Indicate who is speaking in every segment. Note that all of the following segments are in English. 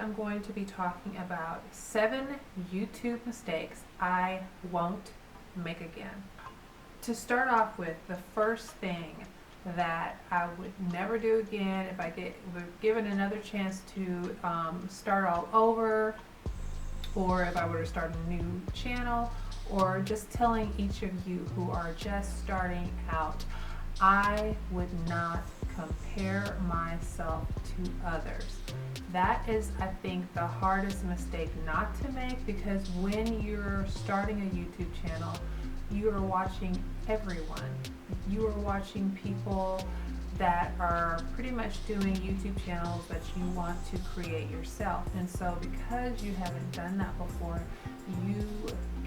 Speaker 1: I'm going to be talking about 7 YouTube mistakes I won't make again. To start off with, the first thing that I would never do again if I were given another chance to start all over, or if I were to start a new channel, or just telling each of you who are just starting out, I would not compare myself to others. That is, I think, the hardest mistake not to make, because when you're starting a YouTube channel, you are watching everyone. You are watching people that are pretty much doing YouTube channels that you want to create yourself. And so because you haven't done that before, you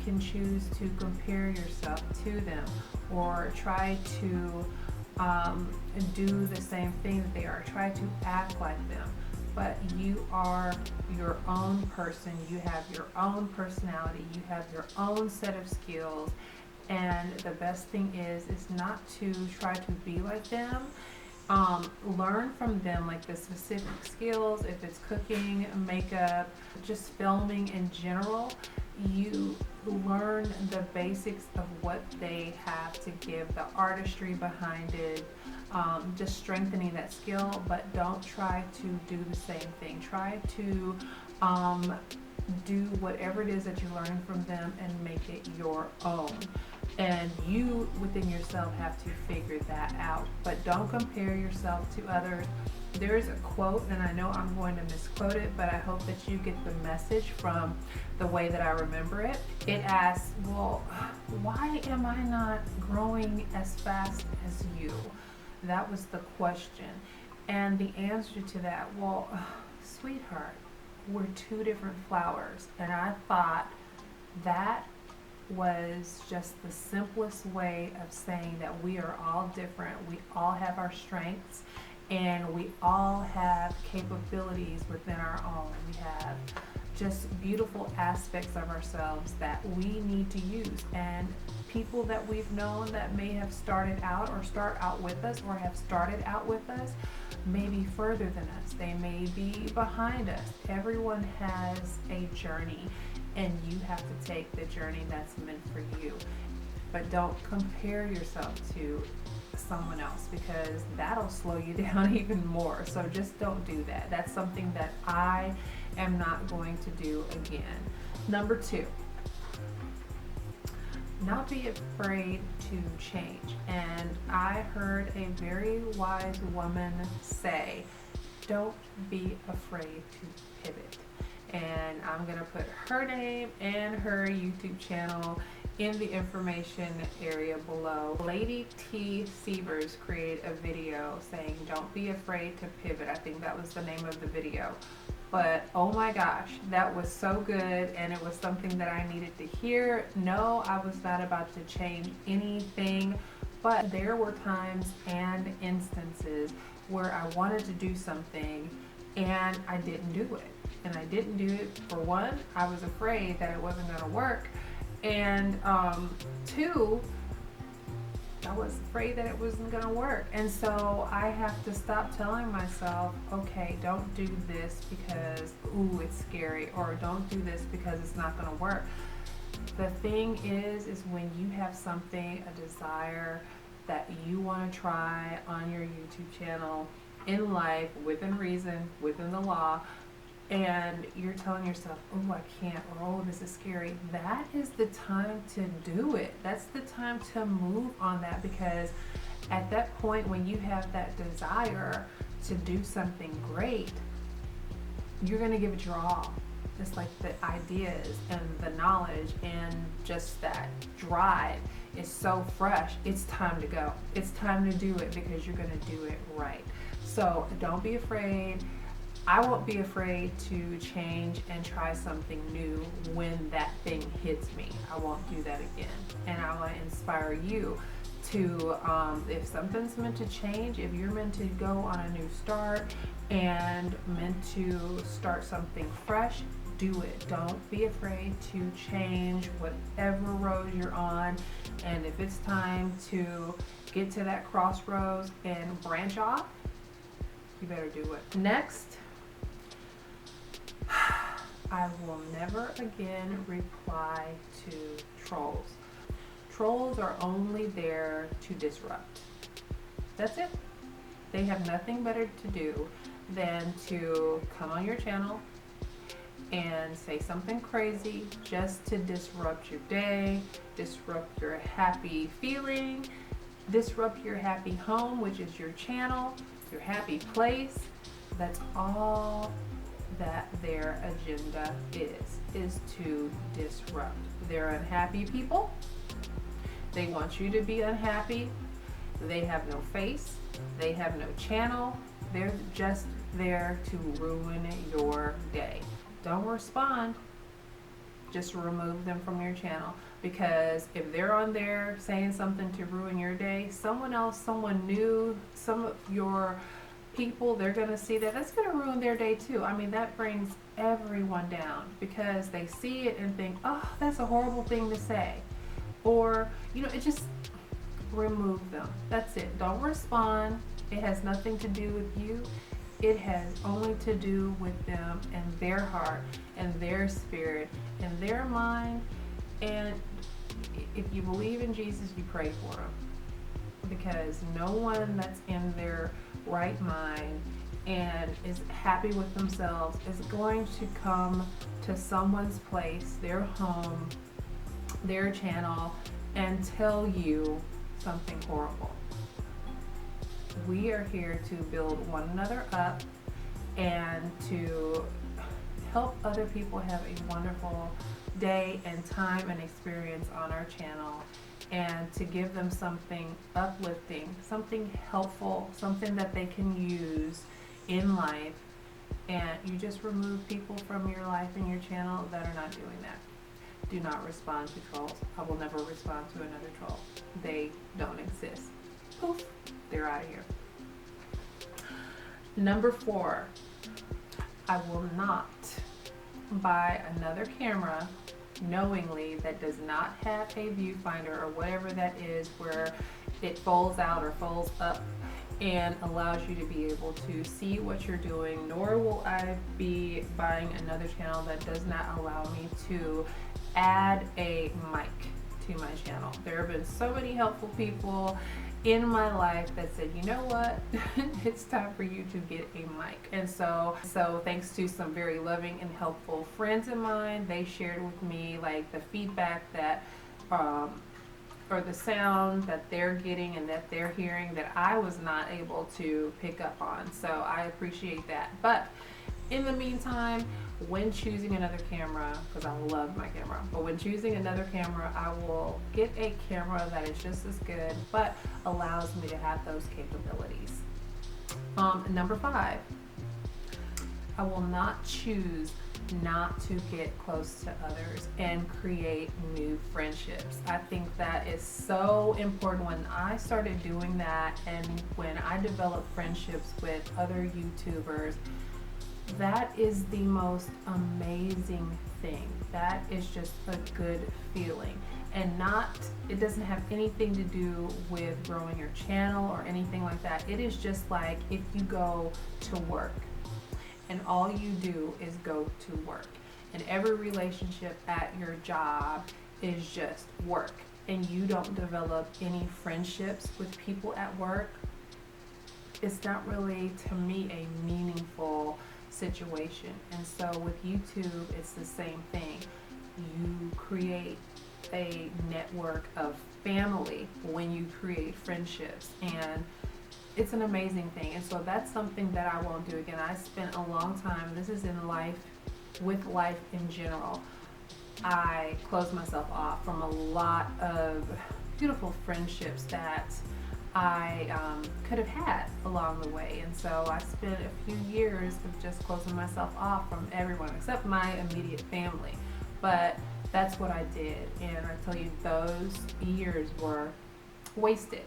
Speaker 1: can choose to compare yourself to them or try to do the same thing that they are, try to act like them. But you are your own person, you have your own personality, you have your own set of skills, and the best thing is not to try to be like them. Learn from them, like the specific skills, if it's cooking, makeup, just filming in general. You learn the basics of what they have to give, the artistry behind it, just strengthening that skill, but don't try to do the same thing. Try to do whatever it is that you're learning from them and make it your own. And you within yourself have to figure that out. But don't compare yourself to others. There is a quote, and I know I'm going to misquote it, but I hope that you get the message from the way that I remember it. It asks, well, why am I not growing as fast as you? That was the question. And the answer to that, well, sweetheart, we're 2 different flowers. And I thought that was just the simplest way of saying that we are all different. We all have our strengths, and we all have capabilities within our own. We have just beautiful aspects of ourselves that we need to use. And people that we've known that may have started out or start out with us or have started out with us may be further than us. They may be behind us. Everyone has a journey, and you have to take the journey that's meant for you. But don't compare yourself to someone else, because that'll slow you down even more. So just don't do that. That's something that I am not going to do again. Number 2, not be afraid to change. And I heard a very wise woman say, don't be afraid to pivot. And I'm going to put her name and her YouTube channel in the information area below. Lady T. Severs created a video saying, don't be afraid to pivot. I think that was the name of the video. But oh my gosh, that was so good, and it was something that I needed to hear. No, I was not about to change anything, but there were times and instances where I wanted to do something and I didn't do it. And I didn't do it for one, I was afraid that it wasn't going to work, and 2, I was afraid that it wasn't going to work. And so I have to stop telling myself, okay, don't do this because, ooh, it's scary, or don't do this because it's not going to work. The thing is when you have something, a desire that you want to try on your YouTube channel, in life, within reason, within the law, and you're telling yourself, oh, I can't, or oh, this is scary, that is the time to do it. That's the time to move on that, because at that point when you have that desire to do something great, you're going to give it your all. It's like the ideas and the knowledge and just that drive is so fresh. It's time to go. It's time to do it, because you're going to do it right. So don't be afraid. I won't be afraid to change and try something new when that thing hits me. I won't do that again. And I want to inspire you to, if something's meant to change, if you're meant to go on a new start and meant to start something fresh, do it. Don't be afraid to change whatever road you're on. And if it's time to get to that crossroads and branch off, you better do it. Next, I will never again reply to trolls. Trolls are only there to disrupt. That's it. They have nothing better to do than to come on your channel and say something crazy just to disrupt your day, disrupt your happy feeling, disrupt your happy home, which is your channel, your happy place. That's all that their agenda is to disrupt. They're unhappy people. They want you to be unhappy. They have no face. They have no channel. They're just there to ruin your day. Don't respond. Just remove them from your channel, because if they're on there saying something to ruin your day, someone else, someone new, some of your people, they're going to see that. That's going to ruin their day too. I mean, that brings everyone down, because they see it and think, oh, that's a horrible thing to say. Or, it just remove them. That's it. Don't respond. It has nothing to do with you. It has only to do with them and their heart and their spirit and their mind. And if you believe in Jesus, you pray for them, because no one that's in their right mind and is happy with themselves is going to come to someone's place, their home, their channel, and tell you something horrible. We are here to build one another up and to help other people have a wonderful day and time and experience on our channel, and to give them something uplifting, something helpful, something that they can use in life. And you just remove people from your life and your channel that are not doing that. Do not respond to trolls. I will never respond to another troll. They don't exist. Poof, they're out of here. Number 4, I will not buy another camera knowingly that does not have a viewfinder or whatever that is, where it folds out or folds up and allows you to be able to see what you're doing. Nor will I be buying another channel that does not allow me to add a mic to my channel. There have been so many helpful people in my life that said, you know what, it's time for you to get a mic. And so thanks to some very loving and helpful friends of mine, they shared with me like the feedback that or the sound that they're getting and that they're hearing that I was not able to pick up on. So I appreciate that. But in the meantime, when choosing another camera, because I love my camera, but when choosing another camera, I will get a camera that is just as good but allows me to have those capabilities. Number 5, I will not choose not to get close to others and create new friendships. I think that is so important. When I started doing that and when I developed friendships with other YouTubers, that is the most amazing thing. That is just a good feeling. And it doesn't have anything to do with growing your channel or anything like that. It is just like if you go to work and all you do is go to work, and every relationship at your job is just work, and you don't develop any friendships with people at work, it's not really, to me, a meaningful situation. And so with YouTube, it's the same thing. You create a network of family when you create friendships, and it's an amazing thing. And so that's something that I won't do again. I spent a long time, this is in life, with life in general, I closed myself off from a lot of beautiful friendships that I could have had along the way. And so I spent a few years of just closing myself off from everyone except my immediate family. But that's what I did, and I tell you, those years were wasted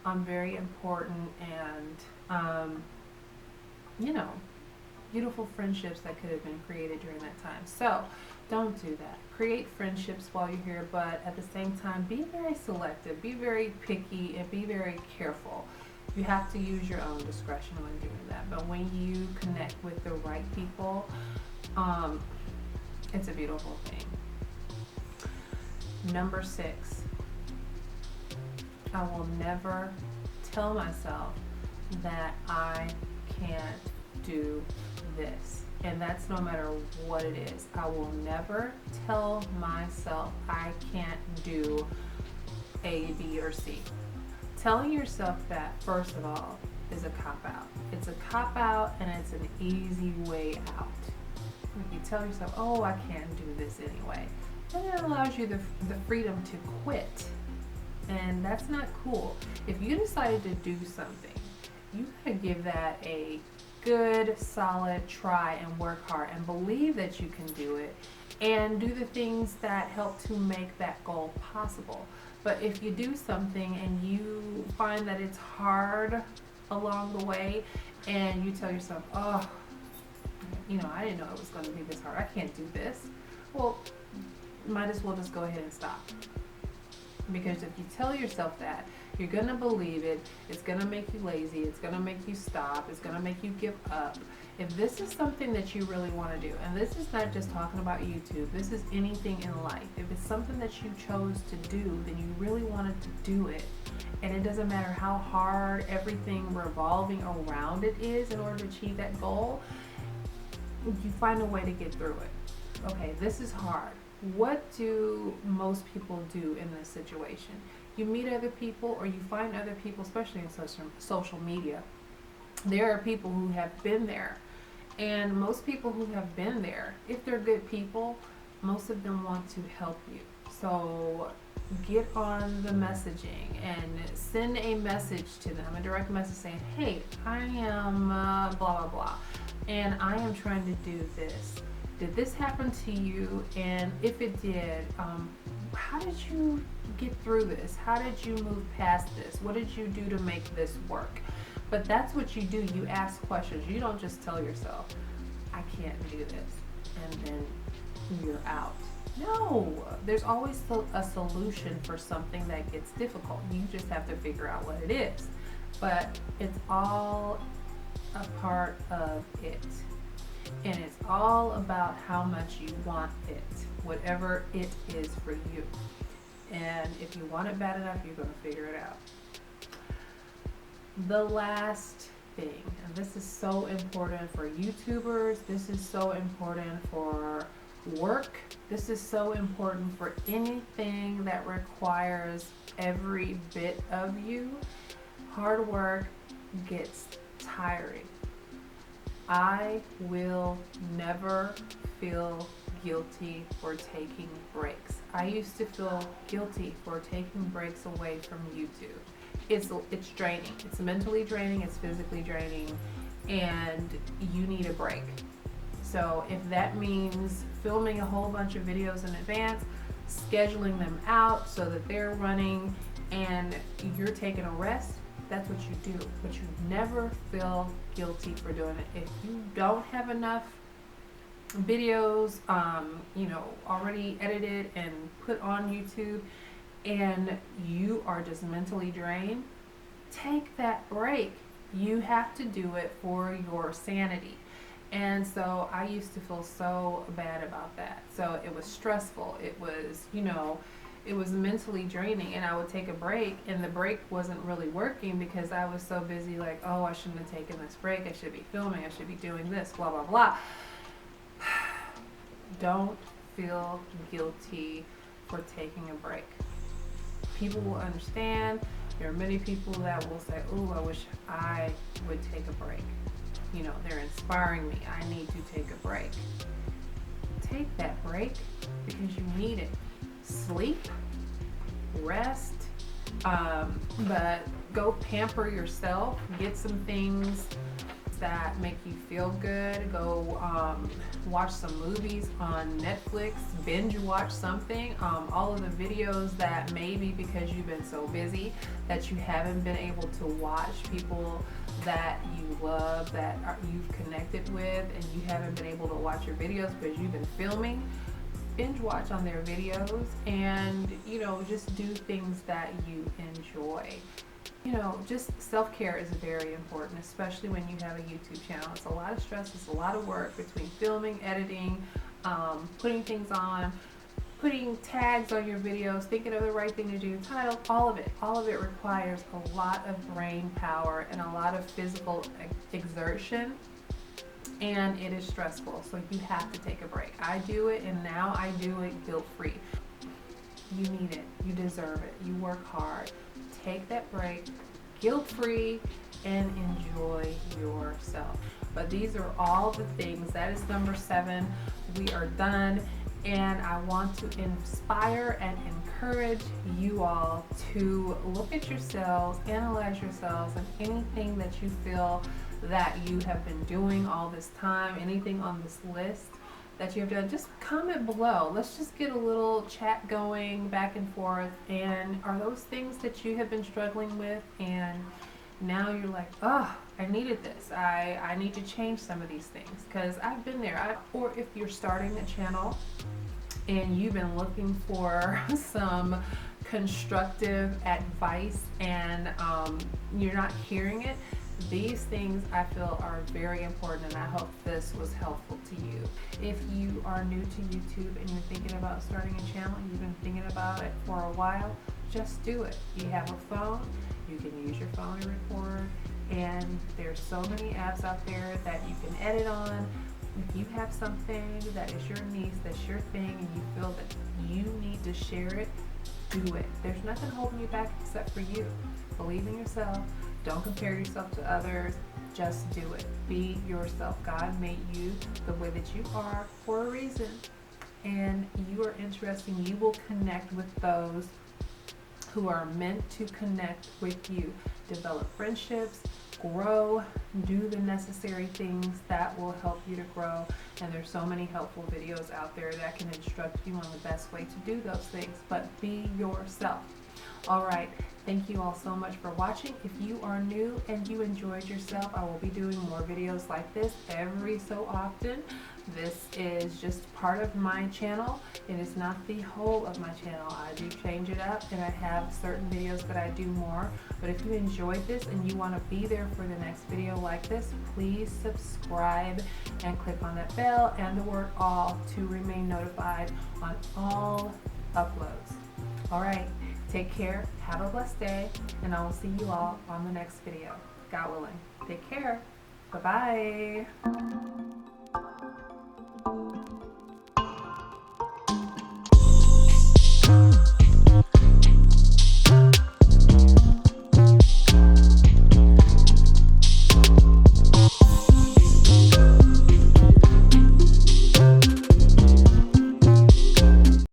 Speaker 1: on very important and beautiful friendships that could have been created during that time. So don't do that. Create friendships while you're here, but at the same time, be very selective, be very picky, and be very careful. You have to use your own discretion when doing that. But when you connect with the right people, Um, it's a beautiful thing. Number 6, I will never tell myself that I can't do this. And that's no matter what it is. I will never tell myself I can't do A, B, or C. Telling yourself that, first of all, is a cop-out. It's a cop-out, and it's an easy way out. If you tell yourself, oh, I can't do this anyway, then it allows you the freedom to quit. And that's not cool. If you decided to do something, you gotta give that a good, solid try and work hard and believe that you can do it and do the things that help to make that goal possible. But if you do something and you find that it's hard along the way and you tell yourself, oh, I didn't know it was going to be this hard. I can't do this. Well, might as well just go ahead and stop. Because if you tell yourself that, you're going to believe it. It's going to make you lazy. It's going to make you stop. It's going to make you give up. If this is something that you really want to do, and this is not just talking about YouTube, this is anything in life. If it's something that you chose to do, then you really wanted to do it. And it doesn't matter how hard everything revolving around it is in order to achieve that goal, you find a way to get through it. Okay, this is hard. What do most people do in this situation? You meet other people, or you find other people, especially in social media. There are people who have been there. And most people who have been there, if they're good people, most of them want to help you. So get on the messaging and send a message to them, a direct message saying, hey, I am blah, blah, blah, and I am trying to do this. Did this happen to you? And if it did, how did you get through this? How did you move past this? What did you do to make this work? But that's what you do. You ask questions. You don't just tell yourself, I can't do this, and then you're out. No, there's always a solution for something that gets difficult. You just have to figure out what it is. But it's all a part of it. And it's all about how much you want it, whatever it is for you. And if you want it bad enough, you're going to figure it out. The last thing, and this is so important for YouTubers, this is so important for work, this is so important for anything that requires every bit of you. Hard work gets tiring. I will never feel guilty for taking breaks. I used to feel guilty for taking breaks away from YouTube. It's draining. It's mentally draining. It's physically draining, and you need a break. So if that means filming a whole bunch of videos in advance, scheduling them out so that they're running and you're taking a rest, that's what you do. But you never feel guilty for doing it. If you don't have enough videos, already edited and put on YouTube, and you are just mentally drained, take that break. You have to do it for your sanity. And so I used to feel so bad about that. So it was stressful. It was, it was mentally draining, and I would take a break, and the break wasn't really working because I was so busy like, oh, I shouldn't have taken this break. I should be filming. I should be doing this, blah, blah, blah. Don't feel guilty for taking a break. People will understand. There are many people that will say, oh, I wish I would take a break. They're inspiring me. I need to take a break. Take that break because you need it. Sleep, rest, but go pamper yourself. Get some things that make you feel good. Go watch some movies on Netflix, binge watch something. All of the videos that maybe because you've been so busy that you haven't been able to watch, people that you love, you've connected with, and you haven't been able to watch your videos because you've been filming, binge watch on their videos, and just do things that you enjoy. You know, just self-care is very important, especially when you have a YouTube channel. It's a lot of stress, it's a lot of work between filming, editing, putting things on, putting tags on your videos, thinking of the right thing to do, title, all of it requires a lot of brain power and a lot of physical exertion, and it is stressful, so you have to take a break. I do it, and now I do it guilt-free. You need it, you deserve it, you work hard. Take that break, guilt-free, and enjoy yourself. But these are all the things. That is number 7. We are done. And I want to inspire and encourage you all to look at yourselves, analyze yourselves, and anything that you feel that you have been doing all this time, anything on this list that you have done, just comment below. Let's just get a little chat going back and forth. And are those things that you have been struggling with, and now you're like, oh, I needed this. I need to change some of these things, because I've been there. Or if you're starting a channel and you've been looking for some constructive advice and you're not hearing it, these things I feel are very important, and I hope this was helpful to you. If you are new to YouTube and you're thinking about starting a channel, you've been thinking about it for a while, just do it. You have a phone, you can use your phone to record, and there's so many apps out there that you can edit on. If you have something that is your niche, that's your thing, and you feel that you need to share it, do it. There's nothing holding you back except for you. Believe in yourself. Don't compare yourself to others. Just do it. Be yourself. God made you the way that you are for a reason. And you are interesting. You will connect with those who are meant to connect with you. Develop friendships, grow, do the necessary things that will help you to grow. And there's so many helpful videos out there that can instruct you on the best way to do those things. But be yourself. All right. Thank you all so much for watching. If you are new and you enjoyed yourself, I will be doing more videos like this every so often. This is just part of my channel. It is not the whole of my channel. I do change it up, and I have certain videos that I do more. But if you enjoyed this and you want to be there for the next video like this, please subscribe and click on that bell and the word all to remain notified on all uploads. All right. Take care, have a blessed day, and I will see you all on the next video, God willing. Take care. Bye-bye.